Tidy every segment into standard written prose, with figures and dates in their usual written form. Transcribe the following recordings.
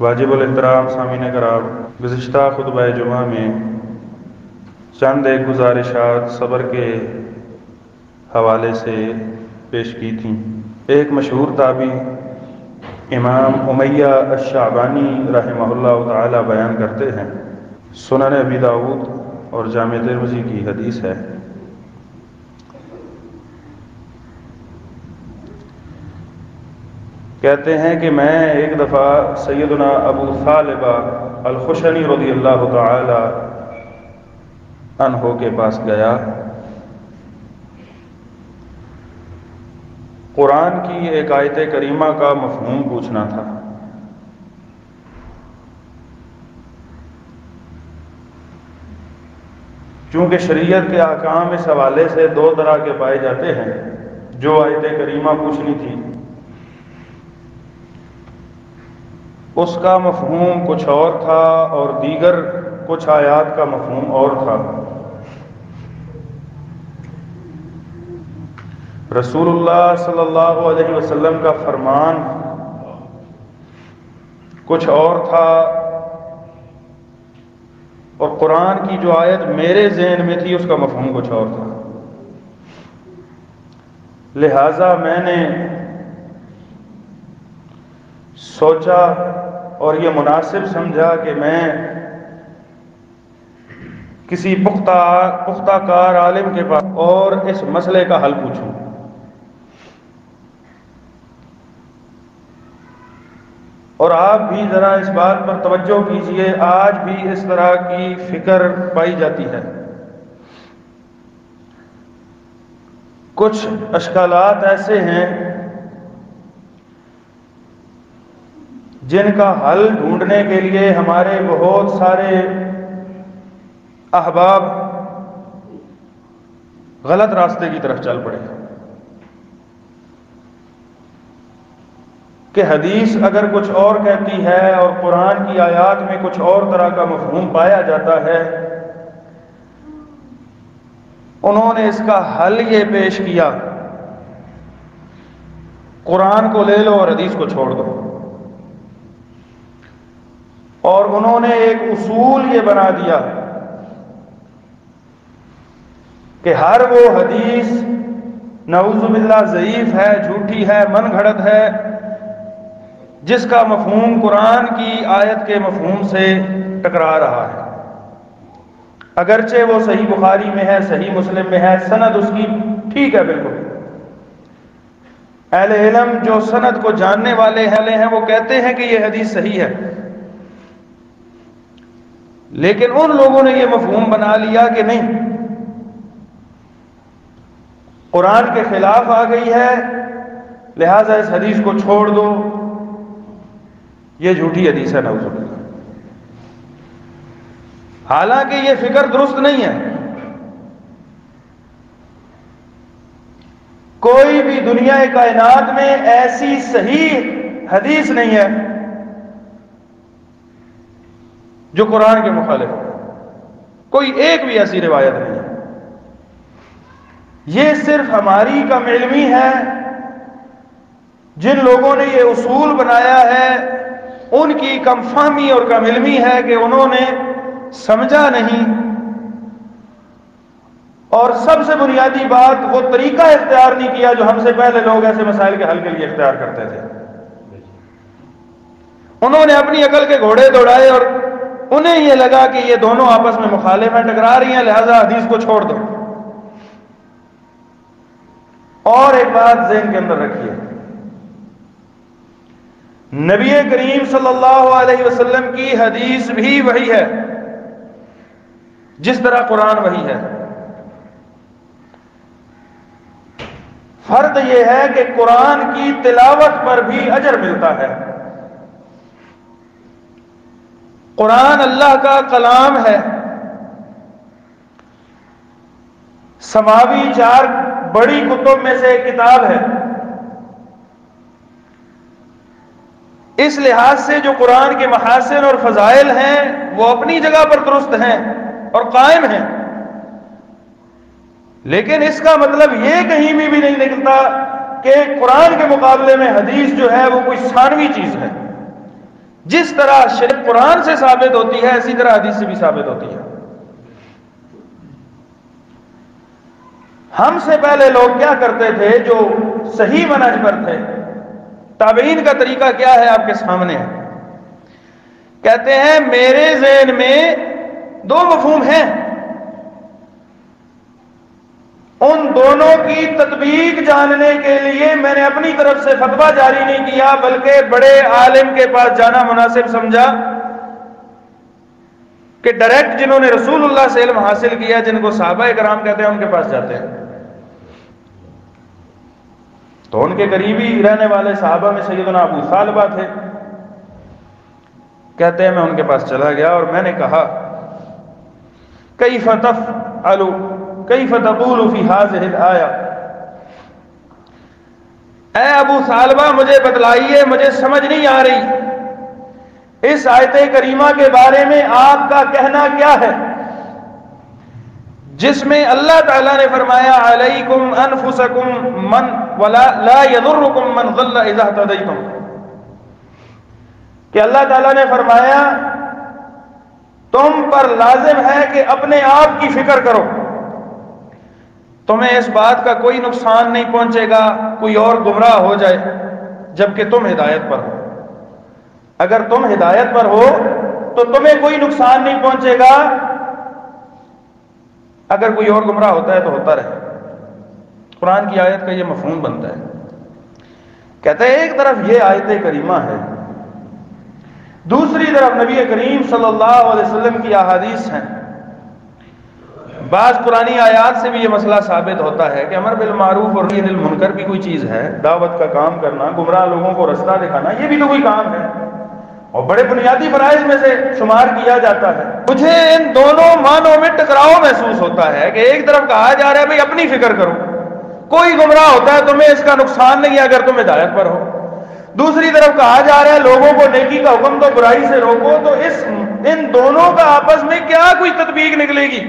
واجب الاحترام سامعین کرام، گزشتہ خطبہ جمعہ میں چند ایک گزارشات صبر کے حوالے سے پیش کی تھیں۔ ایک مشہور تابعی امام امیہ الشعبانی رحمہ اللہ تعالی بیان کرتے ہیں، سنن ابی داؤد اور جامع ترمذی کی حدیث ہے، کہتے ہیں کہ میں ایک دفعہ سیدنا ابو ثعلبہ الخشنی رضی اللہ تعالی عنہ کے پاس گیا۔ قرآن کی ایک آیت کریمہ کا مفہوم پوچھنا تھا۔ چونکہ شریعت کے احکام اس حوالے سے دو طرح کے پائے جاتے ہیں، جو آیت کریمہ پوچھنی تھی اس کا مفہوم کچھ اور تھا اور دیگر کچھ آیات کا مفہوم اور تھا۔ رسول اللہ صلی اللہ علیہ وسلم کا فرمان کچھ اور تھا اور قرآن کی جو آیت میرے ذہن میں تھی اس کا مفہوم کچھ اور تھا۔ لہٰذا میں نے سوچا اور یہ مناسب سمجھا کہ میں کسی پختہ کار عالم کے پاس اور اس مسئلے کا حل پوچھوں۔ اور آپ بھی ذرا اس بات پر توجہ کیجئے، آج بھی اس طرح کی فکر پائی جاتی ہے۔ کچھ اشکالات ایسے ہیں جن کا حل ڈھونڈنے کے لیے ہمارے بہت سارے احباب غلط راستے کی طرف چل پڑے کہ حدیث اگر کچھ اور کہتی ہے اور قرآن کی آیات میں کچھ اور طرح کا مفہوم پایا جاتا ہے، انہوں نے اس کا حل یہ پیش کیا، قرآن کو لے لو اور حدیث کو چھوڑ دو۔ اور انہوں نے ایک اصول یہ بنا دیا کہ ہر وہ حدیث نعوذ باللہ ضعیف ہے، جھوٹی ہے، من گھڑت ہے، جس کا مفہوم قرآن کی آیت کے مفہوم سے ٹکرا رہا ہے، اگرچہ وہ صحیح بخاری میں ہے، صحیح مسلم میں ہے، سند اس کی ٹھیک ہے بالکل۔ اہل علم جو سند کو جاننے والے ہیں وہ کہتے ہیں کہ یہ حدیث صحیح ہے، لیکن ان لوگوں نے یہ مفہوم بنا لیا کہ نہیں، قرآن کے خلاف آ گئی ہے، لہٰذا اس حدیث کو چھوڑ دو، یہ جھوٹی حدیث ہے نعوذ باللہ۔ حالانکہ یہ فکر درست نہیں ہے۔ کوئی بھی دنیا کائنات میں ایسی صحیح حدیث نہیں ہے جو قرآن کے مخالف ہے، کوئی ایک بھی ایسی روایت نہیں ہے۔ یہ صرف ہماری کم علمی ہے، جن لوگوں نے یہ اصول بنایا ہے ان کی کم فہمی اور کم علمی ہے کہ انہوں نے سمجھا نہیں، اور سب سے بنیادی بات وہ طریقہ اختیار نہیں کیا جو ہم سے پہلے لوگ ایسے مسائل کے حل کے لیے اختیار کرتے تھے۔ انہوں نے اپنی عقل کے گھوڑے دوڑائے اور انہیں یہ لگا کہ یہ دونوں آپس میں مخالف ہیں، ٹکرا رہی ہیں، لہذا حدیث کو چھوڑ دو۔ اور ایک بات ذہن کے اندر رکھیے، نبی کریم صلی اللہ علیہ وسلم کی حدیث بھی وحی ہے جس طرح قرآن وحی ہے۔ فرق یہ ہے کہ قرآن کی تلاوت پر بھی اجر ملتا ہے۔ قرآن اللہ کا کلام ہے، سماوی 4 بڑی کتب میں سے ایک کتاب ہے۔ اس لحاظ سے جو قرآن کے محاسن اور فضائل ہیں وہ اپنی جگہ پر درست ہیں اور قائم ہیں، لیکن اس کا مطلب یہ کہیں بھی نہیں نکلتا کہ قرآن کے مقابلے میں حدیث جو ہے وہ کوئی ثانوی چیز ہے۔ جس طرح شرک قرآن سے ثابت ہوتی ہے اسی طرح حدیث سے بھی ثابت ہوتی ہے۔ ہم سے پہلے لوگ کیا کرتے تھے جو صحیح منہج پر تھے، تابعین کا طریقہ کیا ہے آپ کے سامنے ہے۔ کہتے ہیں میرے ذہن میں دو مفہوم ہیں، ان دونوں کی تطبیق جاننے کے لیے میں نے اپنی طرف سے فتویٰ جاری نہیں کیا، بلکہ بڑے عالم کے پاس جانا مناسب سمجھا کہ ڈائریکٹ جنہوں نے رسول اللہ سے علم حاصل کیا، جن کو صحابہ کرام کہتے ہیں، ان کے پاس جاتے ہیں۔ تو ان کے قریبی رہنے والے صحابہ میں سیدنا ابو ثعلبہ تھے۔ کہتے ہیں میں ان کے پاس چلا گیا اور میں نے کہا کیف تفعل کیف تقول فی هذه الآیہ، اے ابو ثعلبہ مجھے بتلائیے، مجھے سمجھ نہیں آ رہی اس آیت کریمہ کے بارے میں آپ کا کہنا کیا ہے، جس میں اللہ تعالیٰ نے فرمایا علیکم انفسکم من ولا لا یضرکم من ضل اذا اهتدیتم، کہ اللہ تعالیٰ نے فرمایا تم پر لازم ہے کہ اپنے آپ کی فکر کرو، تمہیں اس بات کا کوئی نقصان نہیں پہنچے گا کوئی اور گمراہ ہو جائے جبکہ تم ہدایت پر ہو۔ اگر تم ہدایت پر ہو تو تمہیں کوئی نقصان نہیں پہنچے گا، اگر کوئی اور گمراہ ہوتا ہے تو ہوتا رہے۔ قرآن کی آیت کا یہ مفہوم بنتا ہے۔ کہتے ہیں ایک طرف یہ آیت کریمہ ہے، دوسری طرف نبی کریم صلی اللہ علیہ وسلم کی احادیث ہیں۔ بعض قرآنی آیات سے بھی یہ مسئلہ ثابت ہوتا ہے کہ امر بالمعروف اور نہی عن المنکر بھی کوئی چیز ہے، دعوت کا کام کرنا، گمراہ لوگوں کو رستہ دکھانا، یہ بھی تو کوئی کام ہے اور بڑے بنیادی فرائض میں سے شمار کیا جاتا ہے۔ مجھے ان دونوں معنوں میں ٹکراؤ محسوس ہوتا ہے کہ ایک طرف کہا جا رہا ہے بھئی اپنی فکر کرو، کوئی گمراہ ہوتا ہے تمہیں اس کا نقصان نہیں ہے اگر تم ہدایت پر ہو، دوسری طرف کہا جا رہا ہے لوگوں کو نیکی کا حکم دو برائی سے روکو، تو ان دونوں کا آپس میں کیا کوئی تطبیق نکلے گی؟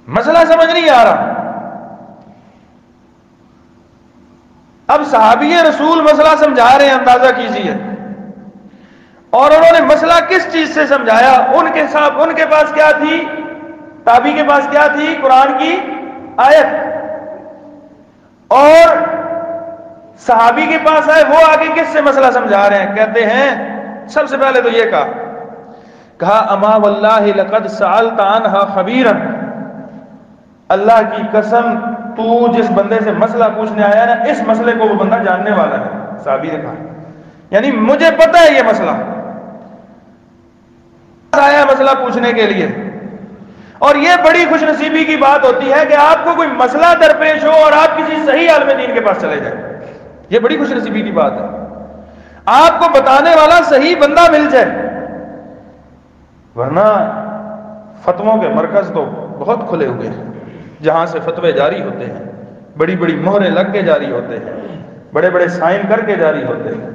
مسئلہ سمجھ نہیں آ رہا۔ اب صحابی رسول مسئلہ سمجھا رہے ہیں، اندازہ کیجئے، اور انہوں نے مسئلہ کس چیز سے سمجھایا؟ ان کے پاس کیا تھی؟ تابعی کے پاس کیا تھی؟ قرآن کی آیت، اور صحابی کے پاس آئے وہ آگے کس سے مسئلہ سمجھا رہے ہیں؟ کہتے ہیں سب سے پہلے تو یہ کہا اما واللہ لقد سألت عنہا خبیرا، اللہ کی قسم تو جس بندے سے مسئلہ پوچھنے آیا نا اس مسئلے کو وہ بندہ جاننے والا ہے۔ صحابی نے کہا یعنی مجھے پتہ ہے یہ مسئلہ، آیا مسئلہ پوچھنے کے لیے۔ اور یہ بڑی خوش نصیبی کی بات ہوتی ہے کہ آپ کو کوئی مسئلہ درپیش ہو اور آپ کسی صحیح عالم دین کے پاس چلے جائیں، یہ بڑی خوش نصیبی کی بات ہے، آپ کو بتانے والا صحیح بندہ مل جائے، ورنہ فتووں کے مرکز تو بہت کھلے ہوئے ہیں جہاں سے فتوے جاری ہوتے ہیں، بڑی بڑی مہریں لگ کے جاری ہوتے ہیں، بڑے بڑے سائن کر کے جاری ہوتے ہیں،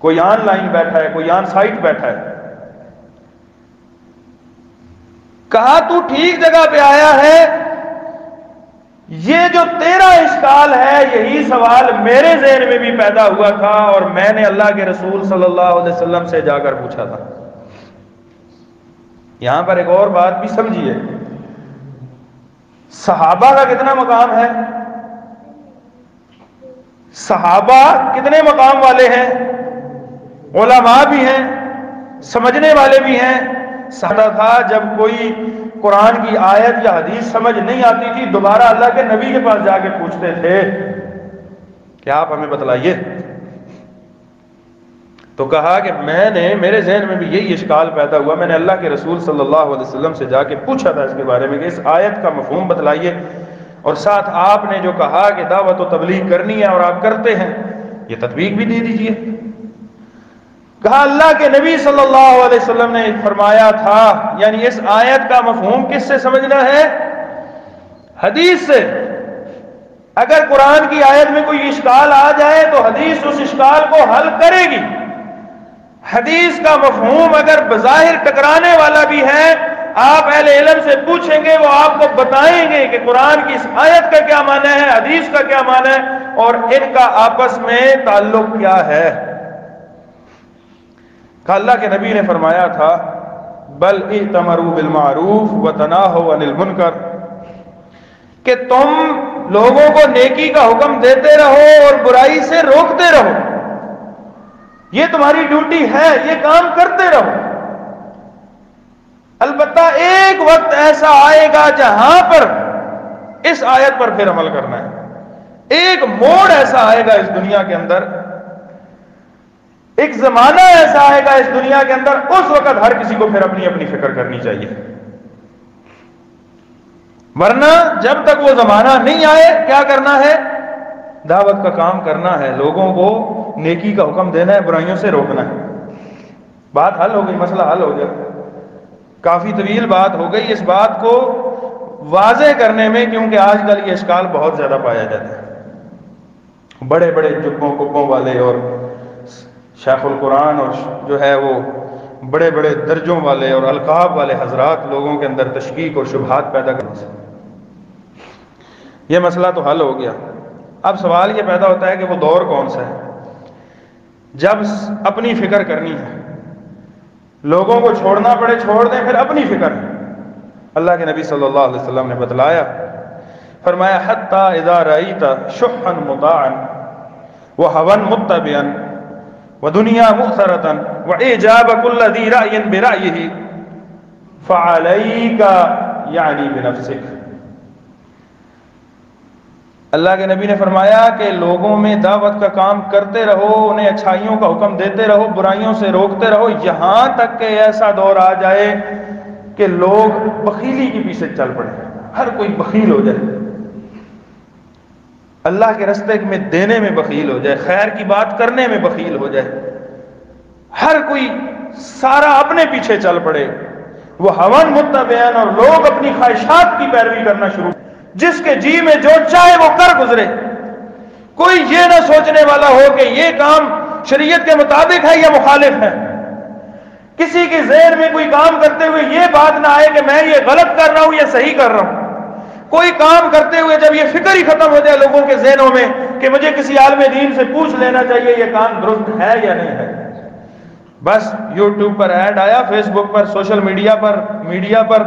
کوئی آن لائن بیٹھا ہے، کوئی آن سائٹ بیٹھا ہے۔ کہا تو ٹھیک جگہ پہ آیا ہے، یہ جو تیرا اشکال ہے یہی سوال میرے ذہن میں بھی پیدا ہوا تھا اور میں نے اللہ کے رسول صلی اللہ علیہ وسلم سے جا کر پوچھا تھا۔ یہاں پر ایک اور بات بھی سمجھیے، صحابہ کا کتنا مقام ہے؟ صحابہ کتنے مقام والے ہیں؟ علماء بھی ہیں، سمجھنے والے بھی ہیں۔ صحابہ تھا جب کوئی قرآن کی آیت یا حدیث سمجھ نہیں آتی تھی دوبارہ اللہ کے نبی کے پاس جا کے پوچھتے تھے کہ آپ ہمیں بتلائیے۔ تو کہا کہ میرے ذہن میں بھی یہی اشکال پیدا ہوا، میں نے اللہ کے رسول صلی اللہ علیہ وسلم سے جا کے پوچھا تھا اس کے بارے میں کہ اس آیت کا مفہوم بتلائیے، اور ساتھ آپ نے جو کہا کہ دعوت و تبلیغ کرنی ہے اور آپ کرتے ہیں یہ تطبیق بھی دے دیجئے۔ کہا اللہ کے نبی صلی اللہ علیہ وسلم نے فرمایا تھا، یعنی اس آیت کا مفہوم کس سے سمجھنا ہے؟ حدیث سے۔ اگر قرآن کی آیت میں کوئی اشکال آ جائے تو حدیث اس اشکال کو حل کرے گی۔ حدیث کا مفہوم اگر بظاہر ٹکرانے والا بھی ہے، آپ اہل علم سے پوچھیں گے وہ آپ کو بتائیں گے کہ قرآن کی اس آیت کا کیا معنی ہے، حدیث کا کیا معنی ہے اور ان کا آپس میں تعلق کیا ہے۔ کہ اللہ کے نبی نے فرمایا تھا بل ائتمروا بالمعروف وتناہوا عن المنکر، کہ تم لوگوں کو نیکی کا حکم دیتے رہو اور برائی سے روکتے رہو، یہ تمہاری ڈیوٹی ہے، یہ کام کرتے رہو۔ البتہ ایک وقت ایسا آئے گا جہاں پر اس آیت پر پھر عمل کرنا ہے، ایک موڑ ایسا آئے گا اس دنیا کے اندر، ایک زمانہ ایسا آئے گا اس دنیا کے اندر، اس وقت ہر کسی کو پھر اپنی اپنی فکر کرنی چاہیے، ورنہ جب تک وہ زمانہ نہیں آئے کیا کرنا ہے؟ دعوت کا کام کرنا ہے، لوگوں کو نیکی کا حکم دینا ہے، برائیوں سے روکنا ہے۔ بات حل ہو گئی، مسئلہ حل ہو گیا۔ کافی طویل بات ہو گئی اس بات کو واضح کرنے میں، کیونکہ آج کل یہ اشکال بہت زیادہ پایا جاتا ہے۔ بڑے بڑے جبوں کبوں والے اور شیخ القرآن اور جو ہے وہ بڑے بڑے درجوں والے اور القاب والے حضرات لوگوں کے اندر تشکیک اور شبہات پیدا کرنے سے یہ مسئلہ تو حل ہو گیا۔ اب سوال یہ پیدا ہوتا ہے کہ وہ دور کون سا ہے جب اپنی فکر کرنی ہے، لوگوں کو چھوڑنا پڑے چھوڑ دیں، پھر اپنی فکر ہے۔ اللہ کے نبی صلی اللہ علیہ وسلم نے بتلایا، فرمایا حتی اذا رأیت شحا مطاعا وہوا متبعا ودنیا مؤثرتا واعجاب کل ذی رأی برأیہ فعلیک یعنی بنفسک۔ اللہ کے نبی نے فرمایا کہ لوگوں میں دعوت کا کام کرتے رہو، انہیں اچھائیوں کا حکم دیتے رہو، برائیوں سے روکتے رہو، یہاں تک کہ ایسا دور آ جائے کہ لوگ بخیلی کے پیچھے چل پڑے، ہر کوئی بخیل ہو جائے، اللہ کے رستے میں دینے میں بخیل ہو جائے، خیر کی بات کرنے میں بخیل ہو جائے، ہر کوئی سارا اپنے پیچھے چل پڑے، وہ ہون متبعین، اور لوگ اپنی خواہشات کی پیروی کرنا شروع، جس کے جی میں جو چاہے وہ کر گزرے، کوئی یہ نہ سوچنے والا ہو کہ یہ کام شریعت کے مطابق ہے یا مخالف ہے، کسی کے ذہن میں کوئی کام کرتے ہوئے یہ بات نہ آئے کہ میں یہ غلط کر رہا ہوں یا صحیح کر رہا ہوں، کوئی کام کرتے ہوئے جب یہ فکر ہی ختم ہو جائے لوگوں کے ذہنوں میں کہ مجھے کسی عالم دین سے پوچھ لینا چاہیے یہ کام درست ہے یا نہیں ہے، بس یوٹیوب پر ایڈ آیا، فیس بک پر، سوشل میڈیا پر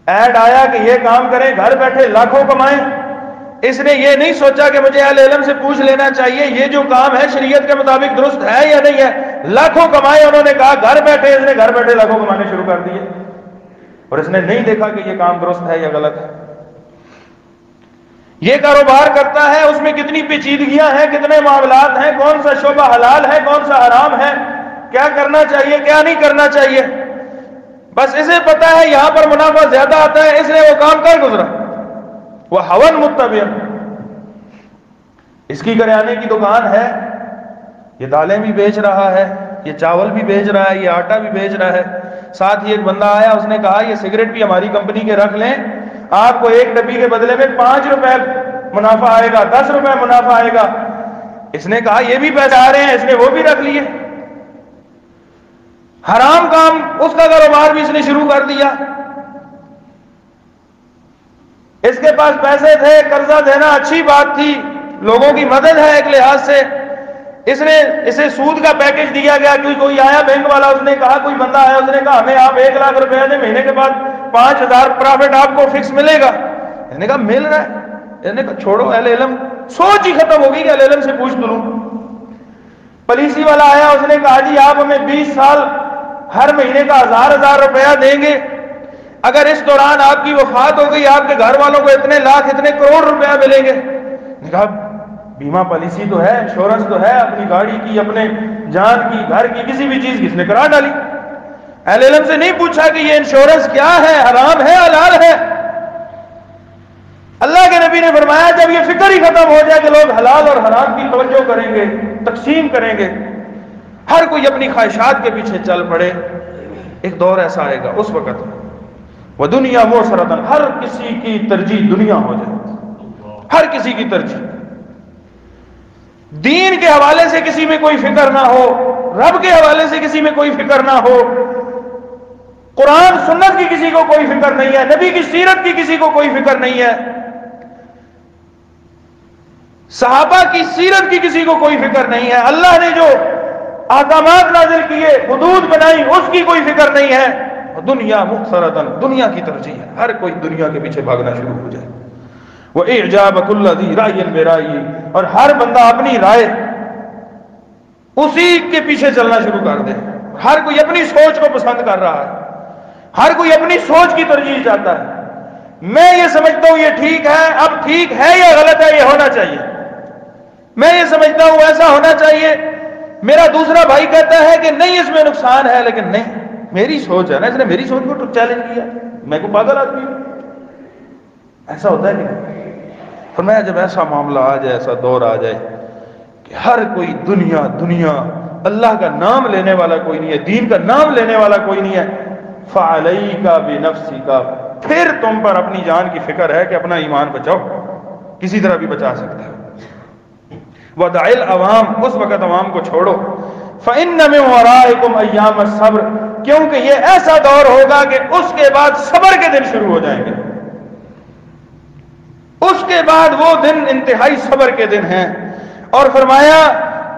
ایڈ آیا کہ یہ کام کریں، گھر بیٹھے لاکھوں کمائیں، اس نے یہ نہیں سوچا کہ مجھے اہل علم سے پوچھ لینا چاہیے یہ جو کام ہے شریعت کے مطابق درست ہے یا نہیں ہے، لاکھوں کمائے، انہوں نے کہا گھر بیٹھے، اس نے گھر بیٹھے لاکھوں کمانے شروع کر دیے، اور اس نے نہیں دیکھا کہ یہ کام درست ہے یا غلط ہے۔ یہ کاروبار کرتا ہے، اس میں کتنی پیچیدگیاں ہیں، کتنے معاملات ہیں، کون سا شعبہ حلال ہے، کون سا حرام ہے، کیا کرنا چاہیے کیا نہیں کرنا چاہیے، بس اسے پتا ہے یہاں پر منافع زیادہ آتا ہے، اس نے وہ کام کر گزرا، وہ ہون متبع۔ اس کی کریانے کی دکان ہے، یہ دالیں بھی بیچ رہا ہے، یہ چاول بھی بیچ رہا ہے، یہ آٹا بھی بیچ رہا ہے، ساتھ ہی ایک بندہ آیا، اس نے کہا یہ سگریٹ بھی ہماری کمپنی کے رکھ لیں، آپ کو ایک ڈبی کے بدلے میں 5 روپے منافع آئے گا، 10 روپے منافع آئے گا۔ اس نے کہا یہ بھی پیسے آ رہے ہیں، اس نے وہ بھی رکھ لیے، حرام کام اس کا کاروبار بھی اس نے شروع کر دیا۔ اس کے پاس پیسے تھے، قرضہ دینا اچھی بات تھی، لوگوں کی مدد ہے ایک لحاظ سے، اسے سود کا پیکج دیا گیا، کوئی آیا بینک والا، اس نے کہا، کوئی بندہ آیا، اس نے کہا ہمیں آپ 1 لاکھ روپے دیں، مہینے کے بعد 5,000 پرافٹ آپ کو فکس ملے گا۔ اس نے کہا مل رہا ہے، اس نے کہا چھوڑو اہل علم، سوچ ہی ختم ہوگی کہ اہل علم سے پوچھ تو لوں۔ پالیسی والا آیا، اس نے کہا جی آپ ہمیں 20 سال ہر مہینے کا 1,000 روپیہ دیں گے، اگر اس دوران آپ کی وفات ہو گئی آپ کے گھر والوں کو اتنے لاکھ اتنے کروڑ روپیہ ملیں گے۔ نے کہا بیمہ پالیسی تو ہے، انشورنس تو ہے، اپنی گاڑی کی، اپنے جان کی، گھر کی، کسی بھی چیز کی، اس نے کرا ڈالی۔ اہل علم سے نہیں پوچھا کہ یہ انشورنس کیا ہے، حرام ہے حلال ہے۔ اللہ کے نبی نے فرمایا جب یہ فکر ہی ختم ہو جائے کہ لوگ حلال اور حرام کی توجہ کریں گے، تقسیم کریں گے، ہر کوئی اپنی خواہشات کے پیچھے چل پڑے، ایک دور ایسا آئے گا، اس وقت وہ دنیا موسرتن، ہر کسی کی ترجیح دنیا ہو جائے، ہر کسی کی ترجیح، دین کے حوالے سے کسی میں کوئی فکر نہ ہو، رب کے حوالے سے کسی میں کوئی فکر نہ ہو، قرآن سنت کی کسی کو کوئی فکر نہیں ہے، نبی کی سیرت کی کسی کو کوئی فکر نہیں ہے، صحابہ کی سیرت کی کسی کو کوئی فکر نہیں ہے، اللہ نے جو احکامات نازل کیے، حدود بنائی، اس کی کوئی فکر نہیں ہے. دنیا مختصرتاً، دنیا کی ترجیح ہے، ہر کوئی دنیا کے پیچھے بھاگنا شروع ہو جائے. وَإِعْجَابَ كُلَّ ذِي رَأْيٍ بِرَأْيِهِ، اور ہر بندہ اپنی رائے اسی کے پیچھے چلنا شروع کر دے. ہر کوئی اپنی سوچ کو پسند کر رہا ہے، ہر کوئی اپنی سوچ کی ترجیح چاہتا ہے. میں یہ سمجھتا ہوں یہ ٹھیک ہے، اب ٹھیک ہے یا غلط ہے یہ ہونا چاہیے. میں یہ سمجھتا ہوں ایسا ہونا چاہیے. میرا دوسرا بھائی کہتا ہے کہ نہیں اس میں نقصان ہے، لیکن نہیں، میری سوچ ہے نا، اس نے میری سوچ کو چیلنج کیا، میں کو پاگل آدمی ہوں. ایسا ہوتا ہے کہ نہیں؟ فرمایا جب ایسا معاملہ آ جائے، ایسا دور آ جائے کہ ہر کوئی دنیا اللہ کا نام لینے والا کوئی نہیں ہے، دین کا نام لینے والا کوئی نہیں ہے، فعلیک بنفسک، پھر تم پر اپنی جان کی فکر ہے کہ اپنا ایمان بچاؤ، کسی طرح بھی بچا سکتے ہو. وَدَعِ الْعَوَامِ، اس وقت عوام کو چھوڑو. فَإِنَّ مِنْ وَرَائِكُمْ أَيَّامَ الصَّبْرِ، کیونکہ یہ ایسا دور ہوگا کہ اس کے بعد صبر کے دن شروع ہو جائیں گے. اس کے بعد وہ دن انتہائی صبر کے دن ہیں. اور فرمایا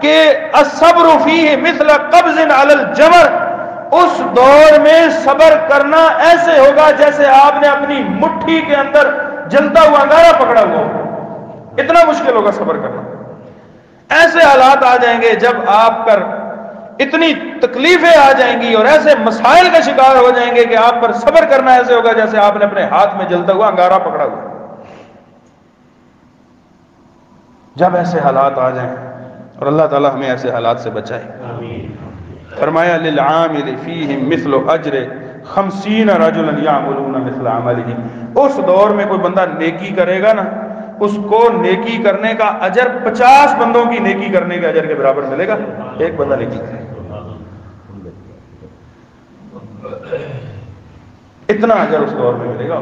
کہ الصبر فیہ مثل قبض علی الجمر، اس دور میں صبر کرنا ایسے ہوگا جیسے آپ نے اپنی مٹھی کے اندر جلتا ہوا انگارہ پکڑا ہوا ہو. اتنا مشکل ہوگا صبر کرنا. ایسے حالات آ جائیں گے جب آپ پر اتنی تکلیفیں آ جائیں گی اور ایسے مسائل کا شکار ہو جائیں گے کہ آپ پر صبر کرنا ایسے ہوگا جیسے آپ نے اپنے ہاتھ میں جلتا ہوا انگارہ پکڑا ہوا. جب ایسے حالات آ جائیں، اور اللہ تعالی ہمیں ایسے حالات سے بچائے. فرمایا للعامل فیہ مثل اجر 50 رجلا یعملون مثل عملہ، اس دور میں کوئی بندہ نیکی کرے گا نا، اس کو نیکی کرنے کا اجر 50 بندوں کی نیکی کرنے کے اجر کے برابر ملے گا. ایک بندہ نیکی کرے، اتنا اجر اس دور میں ملے گا.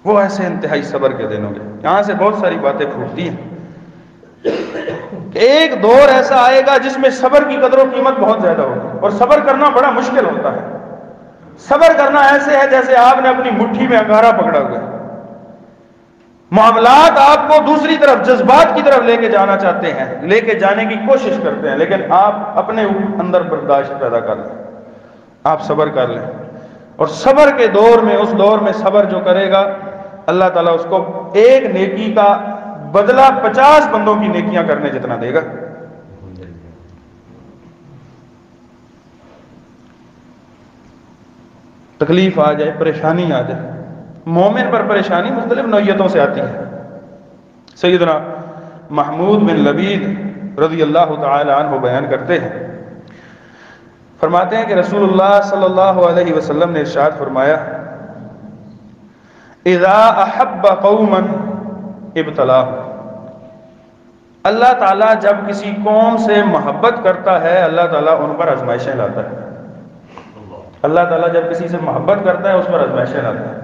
وہ ایسے انتہائی صبر کے دن ہوں گے. یہاں سے بہت ساری باتیں پھوٹتی ہیں کہ ایک دور ایسا آئے گا جس میں صبر کی قدر و قیمت بہت زیادہ ہوگی، اور صبر کرنا بڑا مشکل ہوتا ہے. صبر کرنا ایسے ہے جیسے آپ نے اپنی مٹھی میں انگارہ پکڑا ہوا ہے. معاملات آپ کو دوسری طرف، جذبات کی طرف لے کے جانا چاہتے ہیں، لے کے جانے کی کوشش کرتے ہیں، لیکن آپ اپنے اندر برداشت پیدا کر لیں، آپ صبر کر لیں. اور صبر کے دور میں، اس دور میں صبر جو کرے گا، اللہ تعالیٰ اس کو ایک نیکی کا بدلہ 50 بندوں کی نیکیاں کرنے جتنا دے گا. تکلیف آ جائے، پریشانی آ جائے، مومن پر پریشانی مختلف نوعیتوں سے آتی ہے. سیدنا محمود بن لبید رضی اللہ تعالی عنہ بیان کرتے ہیں، فرماتے ہیں کہ رسول اللہ صلی اللہ علیہ وسلم نے ارشاد فرمایا اذا احب قوما ابتلاهم، اللہ تعالیٰ جب کسی قوم سے محبت کرتا ہے، اللہ تعالیٰ ان پر آزمائشیں لاتا ہے. اللہ تعالیٰ جب کسی سے محبت کرتا ہے اس پر آزمائشیں لاتا ہے.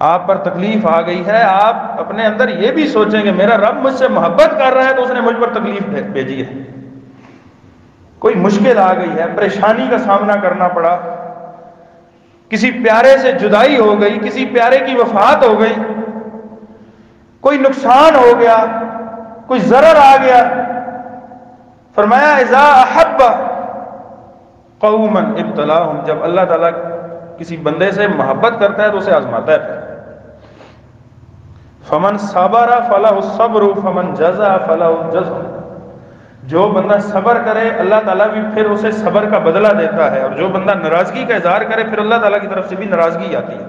آپ پر تکلیف آ گئی ہے، آپ اپنے اندر یہ بھی سوچیں کہ میرا رب مجھ سے محبت کر رہا ہے تو اس نے مجھ پر تکلیف بھیجی ہے. کوئی مشکل آ گئی ہے، پریشانی کا سامنا کرنا پڑا، کسی پیارے سے جدائی ہو گئی، کسی پیارے کی وفات ہو گئی، کوئی نقصان ہو گیا، کوئی ضرر آ گیا. فرمایا اذا احب قوما ابتلاهم، جب اللہ تعالیٰ کسی بندے سے محبت کرتا ہے تو اسے آزماتا ہے. فمن صبر فلہ الصبر فمن جزع فلہ الجزع، جو بندہ صبر کرے اللہ تعالیٰ بھی پھر اسے صبر کا بدلہ دیتا ہے، اور جو بندہ ناراضگی کا اظہار کرے پھر اللہ تعالیٰ کی طرف سے بھی ناراضگی آتی ہے.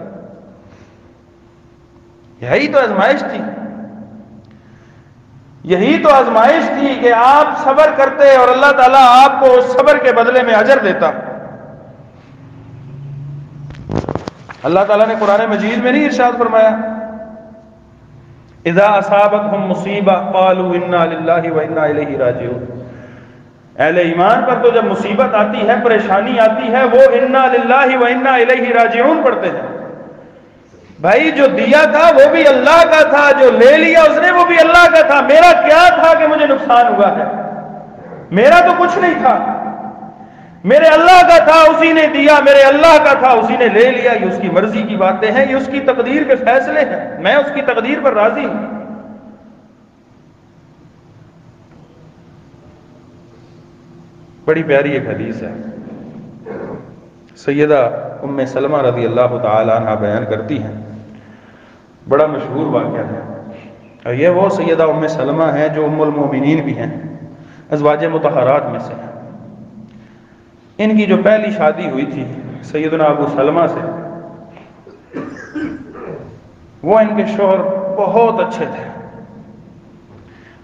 یہی تو آزمائش تھی، یہی تو آزمائش تھی کہ آپ صبر کرتے اور اللہ تعالیٰ آپ کو اس صبر کے بدلے میں اجر دیتا. اللہ تعالیٰ نے قرآن مجید میں نہیں ارشاد فرمایا اذا اصابتهم مصیبہ قالوا انا للہ وانا الیہ راجعون، اہل ایمان پر تو جب مصیبت آتی ہے، پریشانی آتی ہے، وہ انا للہ وانا الیہ راجعون پڑھتے ہیں. بھائی جو دیا تھا وہ بھی اللہ کا تھا، جو لے لیا اس نے وہ بھی اللہ کا تھا. میرا کیا تھا کہ مجھے نقصان ہوا ہے؟ میرا تو کچھ نہیں تھا، میرے اللہ کا تھا، اسی نے دیا، میرے اللہ کا تھا، اسی نے لے لیا. یہ اس کی مرضی کی باتیں ہیں، یہ اس کی تقدیر کے فیصلے ہیں، میں اس کی تقدیر پر راضی ہوں. بڑی پیاری ایک حدیث ہے، سیدہ ام سلمہ رضی اللہ تعالی عنہ بیان کرتی ہیں، بڑا مشہور واقعہ ہے، اور یہ وہ سیدہ ام سلمہ ہیں جو ام المومنین بھی ہیں، ازواج مطہرات میں سے ہیں۔ ان کی جو پہلی شادی ہوئی تھی سیدنا ابو سلمہ سے، وہ ان کے شوہر بہت اچھے تھے۔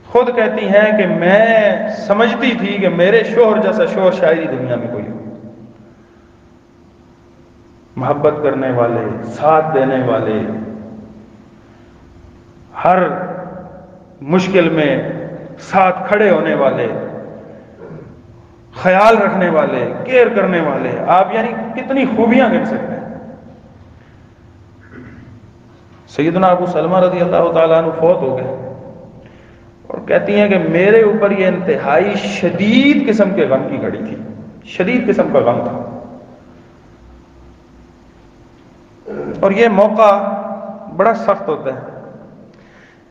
خود کہتی ہیں کہ میں سمجھتی تھی کہ میرے شوہر جیسا شوہر شاید دنیا میں کوئی ہو، محبت کرنے والے، ساتھ دینے والے، ہر مشکل میں ساتھ کھڑے ہونے والے، خیال رکھنے والے، کیئر کرنے والے، آپ یعنی کتنی خوبیاں گن سکتے ہیں۔ سیدنا ابو سلمہ رضی اللہ تعالیٰ عنہ فوت ہو گئے، اور کہتی ہیں کہ میرے اوپر یہ انتہائی شدید قسم کے غم کی گھڑی تھی، شدید قسم کا غم تھا، اور یہ موقع بڑا سخت ہوتا ہے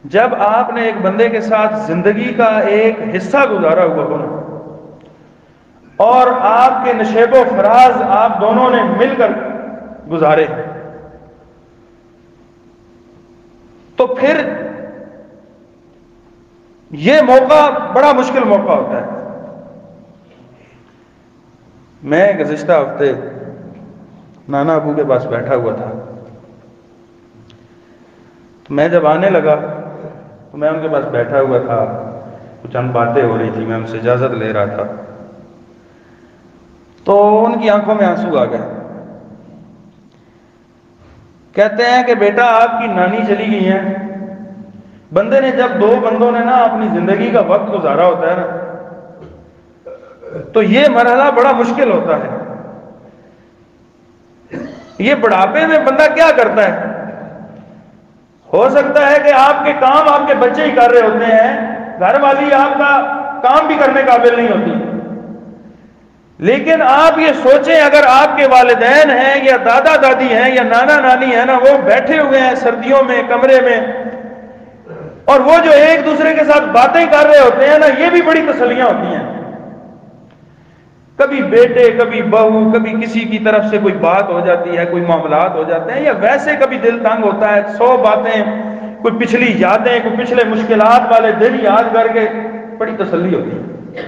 جب آپ نے ایک بندے کے ساتھ زندگی کا ایک حصہ گزارا ہوا ہو نا، اور آپ کے نشیب و فراز آپ دونوں نے مل کر گزارے، تو پھر یہ موقع بڑا مشکل موقع ہوتا ہے۔ میں گزشتہ ہفتے نانا ابو کے پاس بیٹھا ہوا تھا، تو میں جب آنے لگا تو میں ان کے پاس بیٹھا ہوا تھا، کچھ چند باتیں ہو رہی تھی، میں ان سے اجازت لے رہا تھا، تو ان کی آنکھوں میں آنسو آ گئے۔ کہتے ہیں کہ بیٹا آپ کی نانی چلی گئی ہیں۔ بندے نے جب دو بندوں نے نا اپنی زندگی کا وقت گزارا ہوتا ہے نا، تو یہ مرحلہ بڑا مشکل ہوتا ہے۔ یہ بڑھاپے میں بندہ کیا کرتا ہے؟ ہو سکتا ہے کہ آپ کے کام آپ کے بچے ہی کر رہے ہوتے ہیں، گھر والی آپ کا کام بھی کرنے قابل نہیں ہوتی، لیکن آپ یہ سوچیں اگر آپ کے والدین ہیں یا دادا دادی ہیں یا نانا نانی ہیں نا، وہ بیٹھے ہوئے ہیں سردیوں میں کمرے میں، اور وہ جو ایک دوسرے کے ساتھ باتیں کر رہے ہوتے ہیں نا، یہ بھی بڑی تسلیاں ہوتی ہیں۔ کبھی بیٹے، کبھی بہو، کبھی کسی کی طرف سے کوئی بات ہو جاتی ہے، کوئی معاملات ہو جاتے ہیں، یا ویسے کبھی دل تنگ ہوتا ہے، 100 باتیں، کوئی پچھلی یادیں، کوئی پچھلے مشکلات والے دن یاد کر کے بڑی تسلی ہوتی ہے۔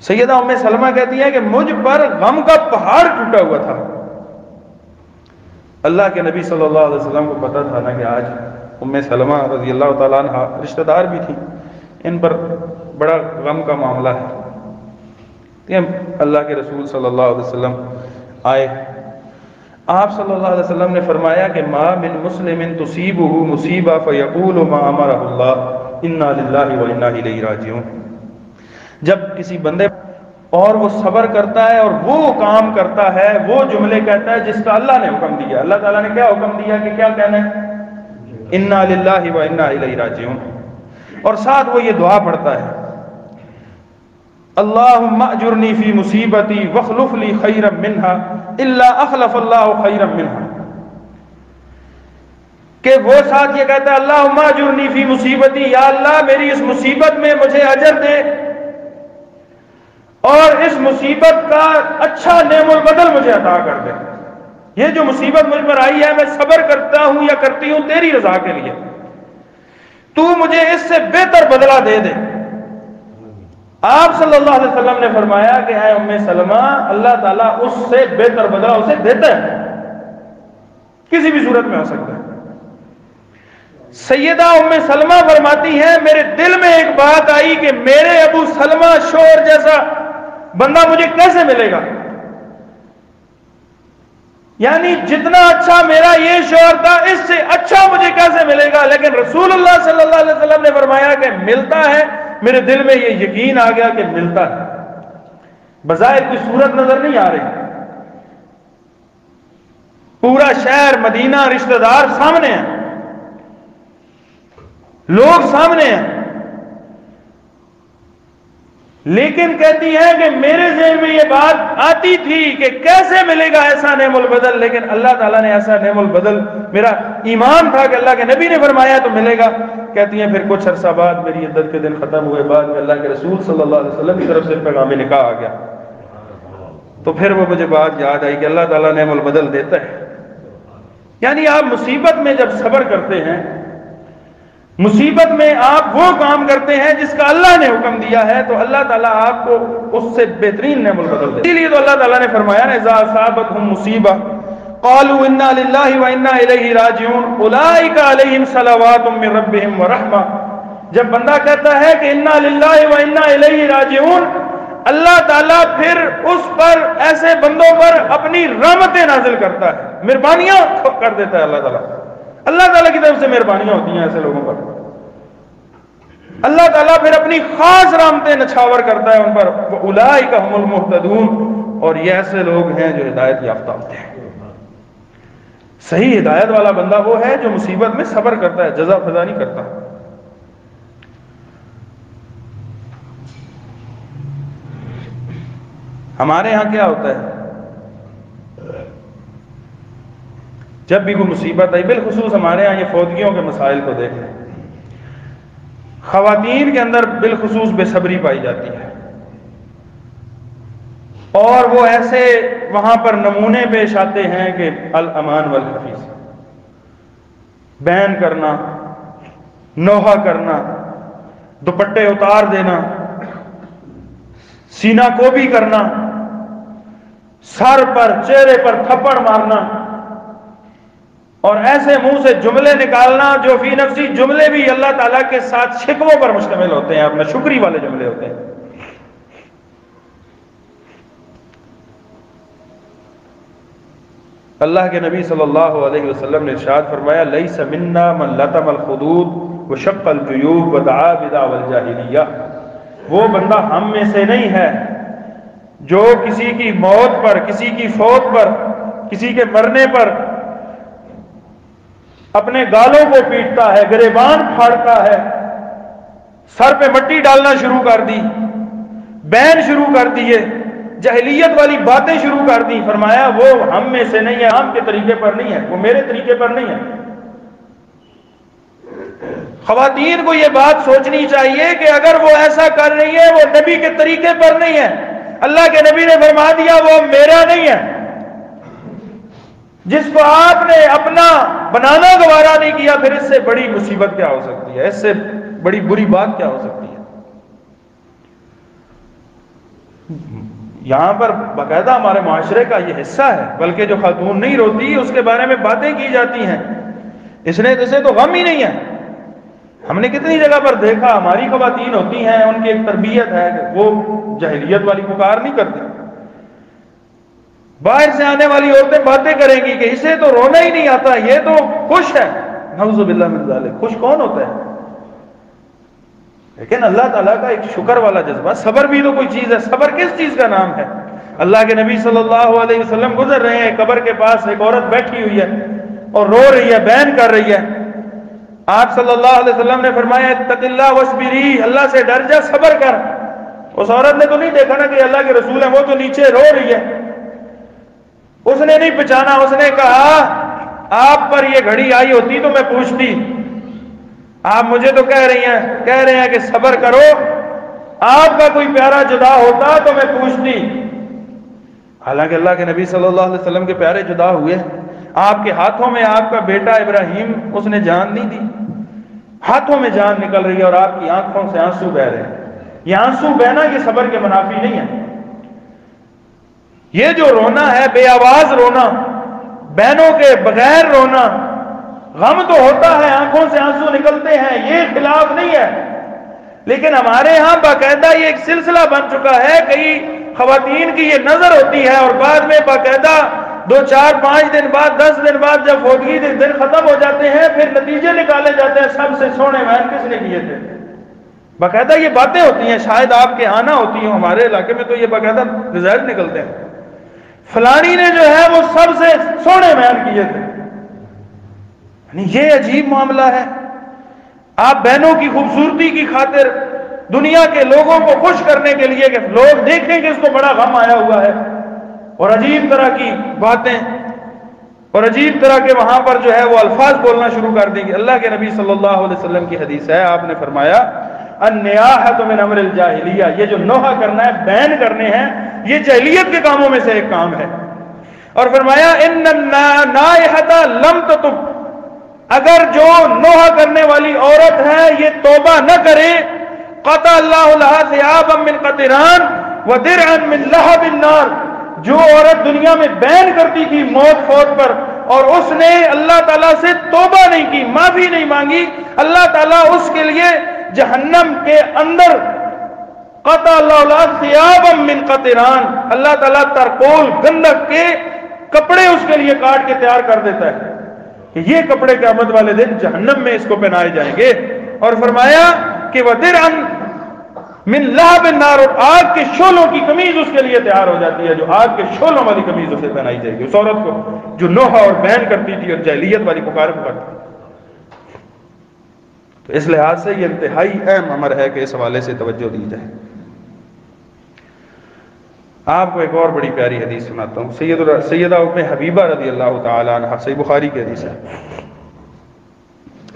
سیدہ ام سلمہ کہتی ہیں کہ مجھ پر غم کا پہاڑ ٹوٹا ہوا تھا۔ اللہ کے نبی صلی اللہ علیہ وسلم کو پتا تھا نا کہ آج ام سلمہ رضی اللہ تعالیٰ عنہ رشتہ دار بھی تھی، ان پر بڑا غم کا معاملہ ہے۔ اللہ کے رسول صلی اللہ علیہ وسلم آئے، آپ صلی اللہ علیہ وسلم نے فرمایا کہ ما من مسلم تصیبہ مصیبہ فیقول ما امرہ اللہ انا للہ و انا الیہ راجعون۔ جب کسی بندے اور وہ صبر کرتا ہے اور وہ کام کرتا ہے، وہ جملے کہتا ہے جس کا اللہ نے حکم دیا، اللہ تعالیٰ نے کیا حکم دیا کہ کیا کہنا ہے؟ انا للہ و انا الیہ راجعون، اور ساتھ وہ یہ دعا پڑھتا ہے اللہم اجرنی فی مصیبتی واخلف لی خیرا منہا الا اخلف اللہ خیرا منہا، کہ وہ ساتھ یہ کہتا ہے اللہم اجرنی فی مصیبتی، یا اللہ میری اس مصیبت میں مجھے اجر دے، اور اس مصیبت کا اچھا نعم البدل مجھے عطا کر دے۔ یہ جو مصیبت مجھ پر آئی ہے میں صبر کرتا ہوں یا کرتی ہوں تیری رضا کے لیے، تو مجھے اس سے بہتر بدلہ دے دے۔ آپ صلی اللہ علیہ وسلم نے فرمایا کہ اے ام سلمہ، اللہ تعالیٰ اس سے بہتر بدلہ اسے دیتا ہے، کسی بھی صورت میں ہو سکتا ہے۔ سیدہ ام سلمہ فرماتی ہیں میرے دل میں ایک بات آئی کہ میرے ابو سلمہ شوہر جیسا بندہ مجھے کیسے ملے گا، یعنی جتنا اچھا میرا یہ شوہر تھا اس سے اچھا مجھے کیسے ملے گا، لیکن رسول اللہ صلی اللہ علیہ وسلم نے فرمایا کہ ملتا ہے۔ میرے دل میں یہ یقین آ گیا کہ ملتا ہے، بظاہر کوئی صورت نظر نہیں آ رہی، پورا شہر مدینہ رشتہ دار سامنے ہیں، لوگ سامنے ہیں، لیکن کہتی ہے کہ میرے ذہن میں یہ بات آتی تھی کہ کیسے ملے گا ایسا نعم البدل، لیکن اللہ تعالیٰ نے ایسا نعم البدل، میرا ایمان تھا کہ اللہ کے نبی نے فرمایا تو ملے گا، کہتی ہیں پھر کچھ عرصہ بعد میری عدت کے دن ختم ہوئے، بعد میں اللہ کے رسول صلی اللہ علیہ وسلم کی طرف سے پیغام نکاح آ گیا، تو پھر وہ مجھے بات یاد آئی کہ اللہ تعالیٰ نعم البدل دیتا ہے۔ یعنی آپ مصیبت میں جب صبر کرتے ہیں، مصیبت میں آپ وہ کام کرتے ہیں جس کا اللہ نے حکم دیا ہے، تو اللہ تعالیٰ آپ کو اس سے بہترین نعم البدل دے۔ اسی لیے تو اللہ تعالیٰ نے فرمایا نا اذا اصابتهم مصیبہ قالوا انا للہ وانا الیہ راجعون اولئک علیہم صلوات من ربہم ورحمہ، جب بندہ کہتا ہے کہ انا للہ وانا الیہ راجعون، اللہ تعالیٰ پھر اس پر ایسے بندوں پر اپنی رحمتیں نازل کرتا ہے، مہربانیاں کر دیتا ہے اللہ تعالیٰ کی طرف سے مہربانیاں ہوتی ہیں ایسے لوگوں پر، اللہ تعالیٰ پھر اپنی خاص رحمتیں نچھاور کرتا ہے ان پر، اولئک هم المہتدون، اور یہ ایسے لوگ ہیں جو ہدایت یافتہ ہوتے ہیں۔ صحیح ہدایت والا بندہ وہ ہے جو مصیبت میں صبر کرتا ہے، جزا فضا نہیں کرتا۔ ہمارے ہاں کیا ہوتا ہے جب بھی کوئی مصیبت آئی، بالخصوص ہمارے ہاں یہ فوتگیوں کے مسائل کو دیکھ لیں، خواتین کے اندر بالخصوص بے صبری پائی جاتی ہے، اور وہ ایسے وہاں پر نمونے پیش آتے ہیں کہ الامان والحفیظ، بین کرنا، نوحہ کرنا، دوپٹے اتار دینا، سینہ کو بھی کرنا، سر پر چہرے پر تھپڑ مارنا، اور ایسے منہ سے جملے نکالنا جو فی نفسی جملے بھی اللہ تعالیٰ کے ساتھ شکووں پر مشتمل ہوتے ہیں، اپنا شکری والے جملے ہوتے ہیں۔ اللہ کے نبی صلی اللہ علیہ وسلم نے ارشاد فرمایا لیس منا من لطم الخدود وشق الجیوب ودعا بدعوى الجاہلیہ، وہ بندہ ہم میں سے نہیں ہے جو کسی کی موت پر، کسی کی فوت پر، کسی کے مرنے پر اپنے گالوں کو پیٹتا ہے، گریبان پھاڑتا ہے، سر پہ مٹی ڈالنا شروع کر دی، بین شروع کر دیے، جاہلیت والی باتیں شروع کر دی، فرمایا وہ ہم میں سے نہیں ہے، ہم کے طریقے پر نہیں ہے، وہ میرے طریقے پر نہیں ہے۔ خواتین کو یہ بات سوچنی چاہیے کہ اگر وہ ایسا کر رہی ہے وہ نبی کے طریقے پر نہیں ہے، اللہ کے نبی نے فرما دیا وہ میرا نہیں ہے۔ جس کو آپ نے اپنا بنانا گوارا نہیں کیا، پھر اس سے بڑی مصیبت کیا ہو سکتی ہے، اس سے بڑی بری بات کیا ہو سکتی ہے۔ یہاں پر باقاعدہ ہمارے معاشرے کا یہ حصہ ہے، بلکہ جو خاتون نہیں روتی اس کے بارے میں باتیں کی جاتی ہیں، اسے تو غم ہی نہیں ہے۔ ہم نے کتنی جگہ پر دیکھا ہماری خواتین ہوتی ہیں، ان کی ایک تربیت ہے کہ وہ جاہلیت والی پکار نہیں کرتی، باہر سے آنے والی عورتیں باتیں کریں گی کہ اسے تو رونا ہی نہیں آتا، یہ تو خوش ہے، نعوذ باللہ من ذالک۔ خوش کون ہوتا ہے؟ لیکن اللہ تعالیٰ کا ایک شکر والا جذبہ، صبر بھی تو کوئی چیز ہے۔ صبر کس چیز کا نام ہے؟ اللہ کے نبی صلی اللہ علیہ وسلم گزر رہے ہیں، قبر کے پاس ایک عورت بیٹھی ہوئی ہے اور رو رہی ہے، بین کر رہی ہے۔ آپ صلی اللہ علیہ وسلم نے فرمایا اتق اللہ واصبری، اللہ سے ڈر جا، صبر کر۔ اس عورت نے تو نہیں دیکھا نا کہ اللہ کے رسول ہیں، وہ تو نیچے رو رہی ہے، اس نے نہیں پہچانا، اس نے کہا آپ پر یہ گھڑی آئی ہوتی تو میں پوچھتی، آپ مجھے تو کہہ رہے ہیں کہ صبر کرو، آپ کا کوئی پیارا جدا ہوتا تو میں پوچھتی۔ حالانکہ اللہ کے نبی صلی اللہ علیہ وسلم کے پیارے جدا ہوئے، آپ کے ہاتھوں میں آپ کا بیٹا ابراہیم، اس نے جان نہیں دی، ہاتھوں میں جان نکل رہی ہے اور آپ کی آنکھوں سے آنسو بہ رہے ہیں۔ یہ آنسو بہنا یہ صبر کے منافی نہیں ہے۔ یہ جو رونا ہے، بے آواز رونا، بہنوں کے بغیر رونا، غم تو ہوتا ہے، آنکھوں سے آنسو نکلتے ہیں، یہ خلاف نہیں ہے، لیکن ہمارے ہاں باقاعدہ یہ ایک سلسلہ بن چکا ہے۔ کئی خواتین کی یہ نظر ہوتی ہے اور بعد میں باقاعدہ 2 4 5 دن بعد 10 دن بعد جب فوتگی کے دن ختم ہو جاتے ہیں، پھر نتیجے نکالے جاتے ہیں، سب سے سونے بہن کس نے کیے تھے۔ باقاعدہ یہ باتیں ہوتی ہیں، شاید آپ کے آنا ہوتی ہوں، ہمارے علاقے میں تو یہ باقاعدہ رزلٹ نکلتے ہیں، فلانی نے جو ہے وہ سب سے سونے بہن کیے تھے۔ یعنی یہ عجیب معاملہ ہے۔ آپ بہنوں کی خوبصورتی کی خاطر دنیا کے لوگوں کو خوش کرنے کے لیے کہ لوگ دیکھیں کہ اس کو بڑا غم آیا ہوا ہے، اور عجیب طرح کی باتیں اور عجیب طرح کے وہاں پر جو ہے وہ الفاظ بولنا شروع کر دیں گے. اللہ کے نبی صلی اللہ علیہ وسلم کی حدیث ہے, آپ نے فرمایا النیاحۃ من امر الجاہلیہ, یہ جو نوحہ کرنا ہے, بین کرنے ہیں, یہ جاہلیت کے کاموں میں سے ایک کام ہے. اور فرمایا ان النائحۃ لم تتب, اگر جو نوحہ کرنے والی عورت ہے یہ توبہ نہ کرے, قطع اللہ لہا ثیابا من قطران ودرعا من لہب النار, جو عورت دنیا میں بین کرتی تھی موت فوت پر اور اس نے اللہ تعالیٰ سے توبہ نہیں کی, معافی نہیں مانگی, اللہ تعالیٰ اس کے لیے جہنم کے اندر قطع اللہ لہا ثیابا من قطران, اللہ تعالیٰ ترکول گندک کے کپڑے اس کے لیے کاٹ کے تیار کر دیتا ہے کہ یہ کپڑے قیامت والے دن جہنم میں اس کو پہنائے جائیں گے. اور فرمایا کہ وَدِرْعًا مِنْ لَهَبِ النَّارِ, اور آگ کے شعلوں کی قمیض اس کے لیے تیار ہو جاتی ہے, جو آگ کے شعلوں والی قمیض اسے پہنائی جائے گی اس عورت کو جو نوحہ اور بین کرتی تھی اور جاہلیت والی پکار پکارتی تھی. تو اس لحاظ سے یہ انتہائی اہم امر ہے کہ اس حوالے سے توجہ دی جائے. آپ کو ایک اور بڑی پیاری حدیث سناتا ہوں. سیدہ ام حبیبہ رضی اللہ تعالی عنہ, صحیح بخاری کی حدیث ہے.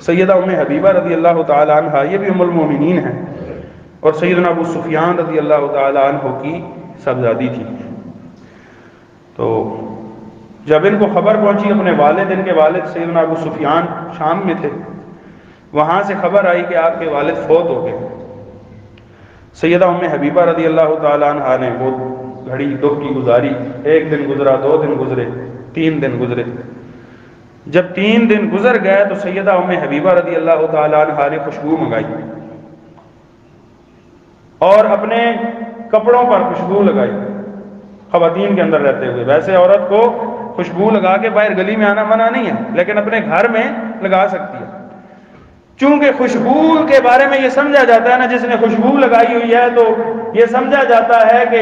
سیدہ ام حبیبہ رضی اللہ تعالی عنہ یہ بھی ام المومنین ہیں اور سیدنا ابو سفیان رضی اللہ تعالی عنہ کی صاحبزادی تھی. تو جب ان کو خبر پہنچی اپنے والد, ان کے والد سیدنا ابو سفیان شام میں تھے, وہاں سے خبر آئی کہ آپ کے والد فوت ہو گئے. سیدہ ام حبیبہ رضی اللہ تعالی عنہ نے وہ گھڑی دکھ کی گزاری, ایک دن گزرا, 2 دن گزرے, 3 دن گزرے. جب 3 دن گزر گئے تو سیدہ ام حبیبہ رضی اللہ تعالی عنہ نے خوشبو منگائی اور اپنے کپڑوں پر خوشبو لگائی. خواتین کے اندر رہتے ہوئے ویسے عورت کو خوشبو لگا کے باہر گلی میں آنا منع نہیں ہے, لیکن اپنے گھر میں لگا سکتی ہے. چونکہ خوشبو کے بارے میں یہ سمجھا جاتا ہے نا, جس نے خوشبو لگائی ہوئی ہے تو یہ سمجھا جاتا ہے کہ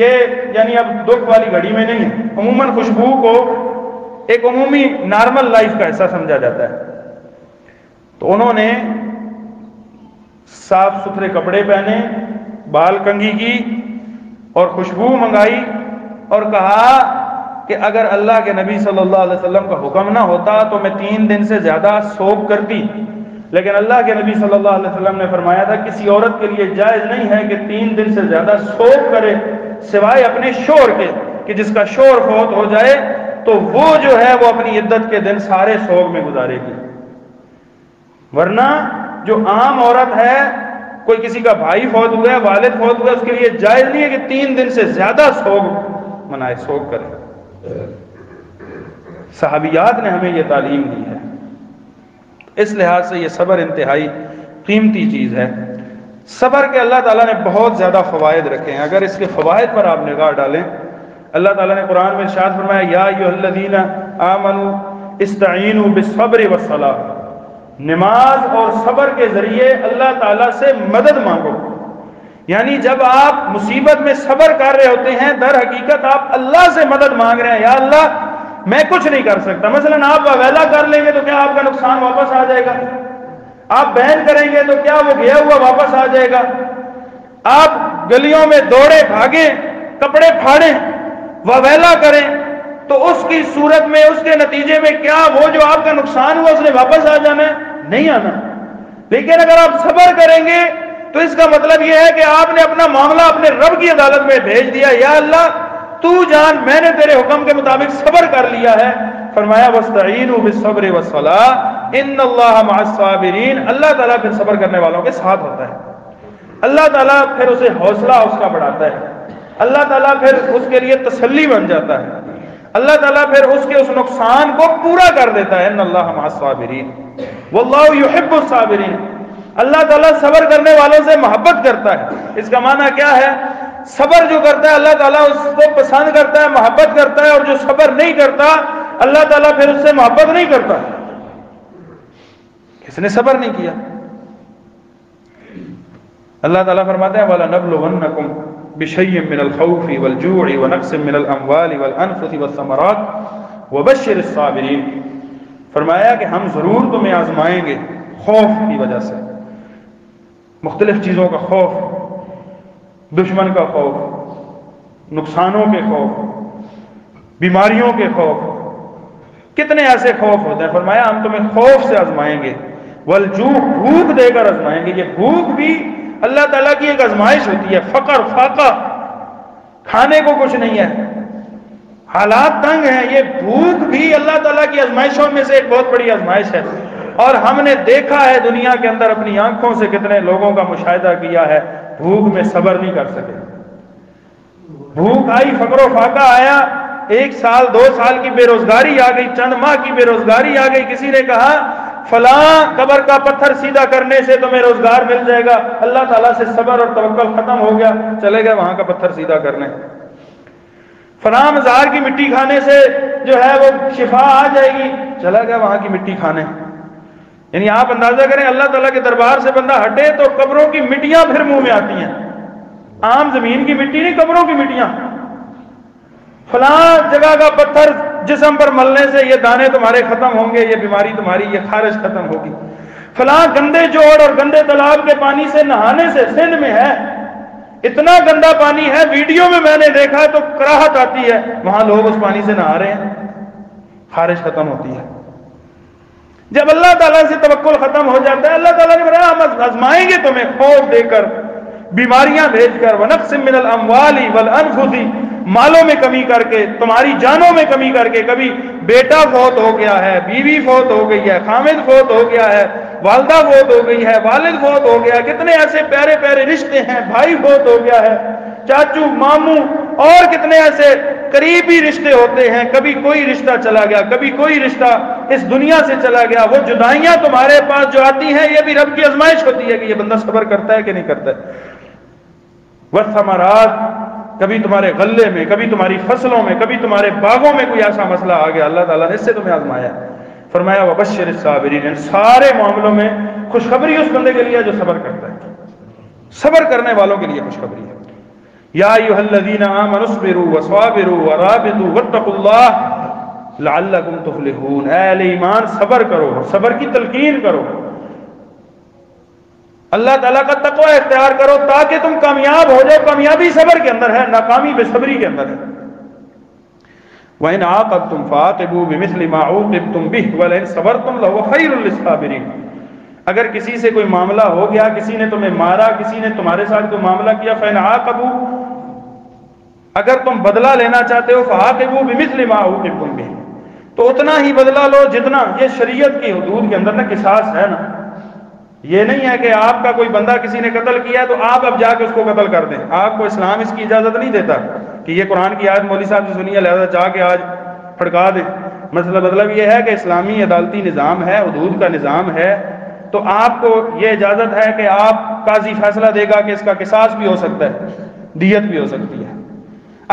یہ یعنی اب دکھ والی گھڑی میں نہیں ہے. عموماً خوشبو کو ایک عمومی نارمل لائف کا حصہ سمجھا جاتا ہے. تو انہوں نے صاف ستھرے کپڑے پہنے, بال کنگھی کی اور خوشبو منگائی اور کہا کہ اگر اللہ کے نبی صلی اللہ علیہ وسلم کا حکم نہ ہوتا تو میں 3 دن سے زیادہ سوگ کرتی, لیکن اللہ کے نبی صلی اللہ علیہ وسلم نے فرمایا تھا کسی عورت کے لیے جائز نہیں ہے کہ 3 دن سے زیادہ سوگ کرے سوائے اپنے شوہر کے, کہ جس کا شوہر فوت ہو جائے تو وہ جو ہے وہ اپنی عدت کے دن سارے سوگ میں گزارے گی. ورنہ جو عام عورت ہے, کوئی کسی کا بھائی فوت ہوا ہے, والد فوت ہوا ہے, اس کے لیے جائز نہیں ہے کہ 3 دن سے زیادہ سوگ منائے, سوگ کرے. صحابیات نے ہمیں یہ تعلیم دی ہے. اس لحاظ سے یہ صبر انتہائی قیمتی چیز ہے. صبر کے اللہ تعالیٰ نے بہت زیادہ فوائد رکھے ہیں. اگر اس کے فوائد پر آپ نگاہ ڈالیں, اللہ تعالیٰ نے قرآن میں ارشاد فرمایا یا ایھا الذین آمنوا استعینوا بالصبر والصلاۃ, نماز اور صبر کے ذریعے اللہ تعالیٰ سے مدد مانگو. یعنی جب آپ مصیبت میں صبر کر رہے ہوتے ہیں, در حقیقت آپ اللہ سے مدد مانگ رہے ہیں, یا اللہ میں کچھ نہیں کر سکتا. مثلا آپ واویلا کر لیں گے تو کیا آپ کا نقصان واپس آ جائے گا؟ آپ بین کریں گے تو کیا وہ گیا ہوا واپس آ جائے گا؟ آپ گلیوں میں دوڑے بھاگیں, کپڑے پھاڑیں, واویلا کریں تو اس کی صورت میں, اس کے نتیجے میں کیا وہ جو آپ کا نقصان ہوا اس نے واپس آ جانا ہے؟ نہیں آنا. لیکن اگر آپ صبر کریں گے تو اس کا مطلب یہ ہے کہ آپ نے اپنا معاملہ اپنے رب کی عدالت میں بھیج دیا, یا اللہ تو جان میں نے تیرے حکم کے مطابق صبر کر لیا ہے. فرمایا وَاسْتَعِینُوا بِالصَّبْرِ وَالصَّلَاةِ إِنَّ اللَّهَ مَعَ الصَّابِرِينَ, اللہ تعالیٰ پھر صبر کرنے والوں کے ساتھ ہوتا ہے. اللہ تعالیٰ پھر اسے حوصلہ اس کا بڑھاتا ہے, اللہ تعالیٰ پھر اس کے لیے تسلی بن جاتا ہے, اللہ تعالیٰ پھر اس کے اس نقصان کو پورا کر دیتا ہے. ان اللہ مع الصابرین واللہ یحب الصابرین, اللہ تعالیٰ صبر کرنے والوں سے محبت کرتا ہے. اس کا معنی کیا ہے؟ صبر جو کرتا ہے اللہ تعالیٰ اس کو پسند کرتا ہے, محبت کرتا ہے, اور جو صبر نہیں کرتا اللہ تعالیٰ پھر اس سے محبت نہیں کرتا. کس نے صبر نہیں کیا؟ اللہ تعالیٰ فرماتے ہیں وَلَنَبْلُوَنَّكُمْ بِشَيْءٍ مِّنَ الْخَوْفِ وَالْجُوعِ وَنَقْصٍ مِّنَ الْأَمْوَالِ وَالْأَنفُسِ وَالثَّمَرَاتِ وَبَشِّرِ الصَّابِرِينَ. فرمایا کہ ہم ضرور تمہیں آزمائیں گے خوف کی وجہ سے, مختلف چیزوں کا خوف, دشمن کا خوف, نقصانوں کے خوف, بیماریوں کے خوف, کتنے ایسے خوف ہوتے ہیں. فرمایا ہم تمہیں خوف سے آزمائیں گے، والجوع بھوک دے کر آزمائیں گے. یہ بھوک بھی اللہ تعالیٰ کی ایک آزمائش ہوتی ہے. فقر، فاقہ، کھانے کو کچھ نہیں ہے، حالات تنگ ہیں، یہ بھوک بھی اللہ تعالیٰ کی آزمائشوں میں سے ایک بہت بڑی آزمائش ہے. اور ہم نے دیکھا ہے دنیا کے اندر اپنی آنکھوں سے کتنے لوگوں کا مشاہدہ کیا ہے بھوک میں صبر نہیں کر سکے. بھوک آئی، فقر و فاقہ آیا، 1 سال 2 سال کی بے روزگاری آ گئی، چند ماہ کی بے روزگاری آ گئی. کسی نے کہا فلاں قبر کا پتھر سیدھا کرنے سے تمہیں روزگار مل جائے گا. اللہ تعالیٰ سے صبر اور توکل ختم ہو گیا، چلے گئے وہاں کا پتھر سیدھا کرنے. فلاں مزار کی مٹی کھانے سے جو ہے وہ شفا آ جائے گی، چلا گیا وہاں کی مٹی کھانے. یعنی آپ اندازہ کریں اللہ تعالیٰ کے دربار سے بندہ ہٹے تو قبروں کی مٹیاں پھر منہ میں آتی ہیں. عام زمین کی مٹی نہیں، قبروں کی مٹیاں. فلاں جگہ کا پتھر جسم پر ملنے سے یہ دانے تمہارے ختم ہوں گے، یہ بیماری تمہاری، یہ خارش ختم ہوگی. فلاں گندے جوڑ اور گندے تالاب کے پانی سے نہانے سے، سندھ میں ہے اتنا گندا پانی ہے، ویڈیو میں نے دیکھا تو کراہت آتی ہے، وہاں لوگ اس پانی سے نہا رہے ہیں، خارش ختم ہوتی ہے. جب اللہ تعالیٰ سے توکل ختم ہو جاتا ہے، اللہ تعالیٰ نے فرمایا ہم آزمائیں گے تمہیں خوف دے کر، بیماریاں بھیج کر، وَنَقْصٍ مِّنَ الْأَمْوَالِ وَالْأَنفُسِ، مالوں میں کمی کر کے، تمہاری جانوں میں کمی کر کے. کبھی بیٹا فوت ہو گیا ہے، بیوی فوت ہو گئی ہے، خامد فوت ہو گیا ہے، والدہ فوت ہو گئی ہے، والد فوت ہو گیا، کتنے ایسے پیارے پیارے رشتے ہیں، بھائی فوت ہو گیا ہے، چاچو، ماموں، اور کتنے ایسے قریبی رشتے ہوتے ہیں. کبھی کوئی رشتہ چلا گیا، کبھی کوئی رشتہ اس دنیا سے چلا گیا. وہ جدائیاں تمہارے پاس جو آتی ہیں، یہ بھی رب کی آزمائش ہوتی ہے کہ یہ بندہ صبر کرتا ہے کہ نہیں کرتا ہے. والثمرات، کبھی تمہارے غلے میں، کبھی تمہاری فصلوں میں، کبھی تمہارے باغوں میں کوئی ایسا مسئلہ آ گیا، اللہ تعالیٰ نے اس سے تمہیں آزمایا. فرمایا وبشر الصابرین، ان سارے معاملوں میں خوشخبری اس بندے کے لیے جو صبر کرتا ہے. صبر کرنے والوں کے لیے خوشخبری ہے. یا ایھا الذین آمنوا اصبروا وصابروا ورابطوا واتقوا اللہ لعلکم تفلحون. اے اہل ایمان صبر کرو، صبر کی تلقین کرو، اللہ تعالیٰ کا تقوی اختیار کرو تاکہ تم کامیاب ہو جاؤ. کامیابی صبر کے اندر ہے، ناکامی بے صبری کے اندر ہے. وَإِنْ عَاقَبْتُمْ فَعَاقِبُوا بِمِثْلِ مَا عُوقِبْتُمْ بِهِ وَلَئِنْ صَبَرْتُمْ لَهُوَ خَيْرٌ لِلصَّابِرِينَ. اگر کسی سے کوئی معاملہ ہو گیا، کسی نے تمہیں مارا، کسی نے تمہارے ساتھ کوئی معاملہ کیا، فَإِنْ عَاقَبُوا، اگر تم بدلہ لینا چاہتے ہو، فَعَاقِبُوا بِمِثْلِ مَا عُوقِبْتُمْ بِهِ، تو اتنا ہی بدلہ لو جتنا. یہ شریعت کی حدود کے اندر نا قصاص ہے نا. یہ نہیں ہے کہ آپ کا کوئی بندہ کسی نے قتل کیا ہے تو آپ اب جا کے اس کو قتل کر دیں. آپ کو اسلام اس کی اجازت نہیں دیتا کہ یہ قرآن کی آیت مولوی صاحب سے سنی ہے لہذا جا کے آج پھڑکا دیں. مطلب یہ ہے کہ اسلامی عدالتی نظام ہے، حدود کا نظام ہے، تو آپ کو یہ اجازت ہے کہ آپ، قاضی فیصلہ دے گا کہ اس کا قصاص بھی ہو سکتا ہے، دیت بھی ہو سکتی ہے.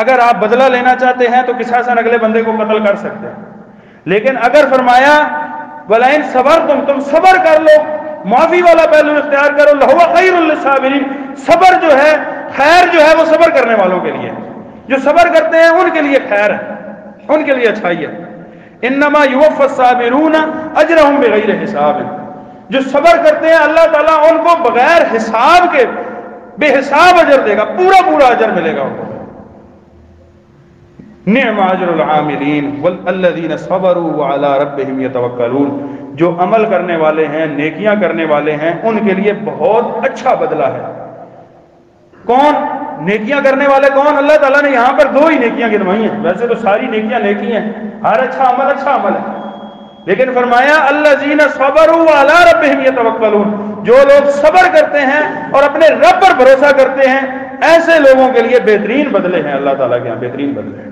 اگر آپ بدلہ لینا چاہتے ہیں تو قصاصاً اگلے بندے کو قتل کر سکتے ہیں. لیکن اگر فرمایا وَلَئِنْ صَبَرْتُمْ، تم صبر کر لو، معافی والا پہلو اختیار کرو، لَهُوَ خَيْرٌ لِلصَّابِرِينَ. صبر جو ہے، خیر جو ہے وہ صبر کرنے والوں کے لیے، جو صبر کرتے ہیں ان کے لیے خیر ہے، ان کے لیے اچھائی ہے. انما یوفی الصابرون اجرهم بغیر حساب. جو صبر کرتے ہیں اللہ تعالیٰ ان کو بغیر حساب کے بے حساب اجر دے گا، پورا پورا اجر ملے گا ان کو. نعم اجر العاملین والذین صبروا وعلی ربهم یتوکلون. جو عمل کرنے والے ہیں، نیکیاں کرنے والے ہیں، ان کے لیے بہت اچھا بدلہ ہے. کون نیکیاں کرنے والے؟ کون؟ اللہ تعالیٰ نے یہاں پر 2 ہی نیکیاں گنوائی ہیں. ویسے تو ساری نیکیاں نیکی ہیں، ہر اچھا عمل ہے، لیکن فرمایا الذین صبروا وعلی ربهم یتوکلون. جو لوگ صبر کرتے ہیں اور اپنے رب پر بھروسہ کرتے ہیں، ایسے لوگوں کے لیے بہترین بدلے ہیں اللہ تعالیٰ کے یہاں، بہترین بدلے ہیں.